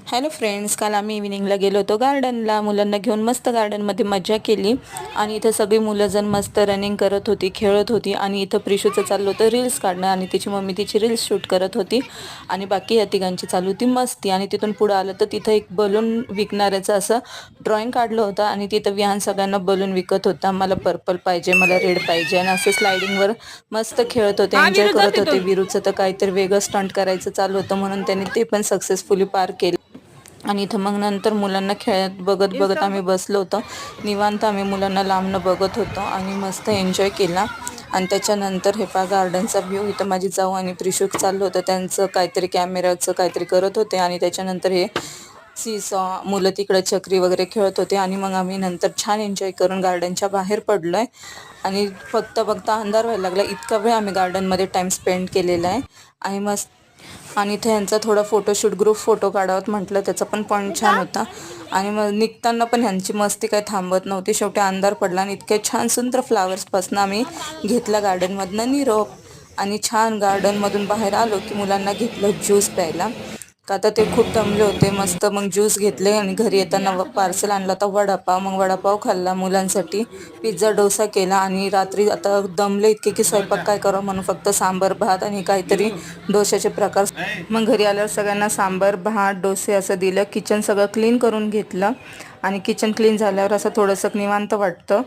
Hello friends, काल आम्ही इव्हिनिंगला गेलो होतो गार्डनला. मुलांना घेऊन मस्त गार्डनमध्ये मजा केली आणि इथं सगळी मुलं जण मस्त रनिंग करत होती, खेळत होती आणि इथं प्रिशूचं चाललं होतं रील्स काढणं आणि तिची मम्मी तिची रील्स शूट करत होती आणि बाकी या तिघांची चालू होती मस्ती. आणि तिथून पुढं आलं तर तिथं एक बलून विकणाऱ्याचं असं ड्रॉइंग काढलं होतं आणि तिथं विहान सगळ्यांना बलून विकत होता. मला पर्पल पाहिजे, मला रेड पाहिजे आणि असं स्लायडिंगवर मस्त खेळत होते, हा एन्जॉय विरू जा करत होते. तिथून. विरूचं तर काहीतरी वेगळं स्टंट करायचं चालू होतं म्हणून त्यांनी ते पण सक्सेसफुली पार केलं. आणि इथं मग नंतर मुलांना खेळत बघत बघत इन्स्टा आम्ही बसलो होतो निवांत. आम्ही मुलांना लांबनं बघत होतो आणि मस्त एन्जॉय केला. आणि त्याच्यानंतर हे पा गार्डनचा व्ह्यू. इथं माझी जाऊ आणि प्रिशूक चाललं होतं त्यांचं काहीतरी कॅमेराचं काहीतरी करत होते आणि त्याच्यानंतर हे सीसॉ मुलं तिकडं चक्री वगैरे खेळत होते. आणि मग आम्ही नंतर छान एन्जॉय करून गार्डनच्या बाहेर पडलोय आणि फक्त अंधार व्हायला लागला इतका वेळ आम्ही गार्डनमध्ये टाइम स्पेंड केलेला आहे. आणि मस्त आणि इथे यांचा थोडा फोटोशूट ग्रुप फोटो काढावत म्हटलं, त्याचा पण पॉईंट छान होता. आणि मग निघताना पण ह्यांची मस्ती काही थांबत नव्हती. शेवटी अंधार पडला आणि इतके छान सुंदर फ्लावर्सपासून आम्ही घेतला गार्डनमधनं निरोप. आणि छान गार्डनमधून बाहेर आलो की मुलांना घेतलं ज्यूस प्यायला, का आता ते खूप दमले होते. मस्त मग ज्यूस घेतले आणि घरी येताना पार्सल आणला होता वडापाव. मग वडापाव खाल्ला मुलांसाठी, पिझ्झा डोसा केला. आणि रात्री आता दमले इतके की स्वयंपाक काय करावं म्हणून फक्त सांबर भात आणि काहीतरी डोश्याचे प्रकार. मग घरी आल्यावर सगळ्यांना सांबर भात डोसे असं दिलं. किचन सगळं क्लीन करून घेतलं आणि किचन क्लीन झाल्यावर असं थोडंसं निवांत वाटतं.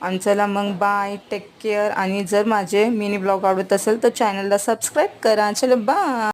आणि चला मग बाय, टेक केअर. आणि जर माझे मिनी ब्लॉग आवडत असेल तर चॅनलला सबस्क्राईब करा. चलो बाय.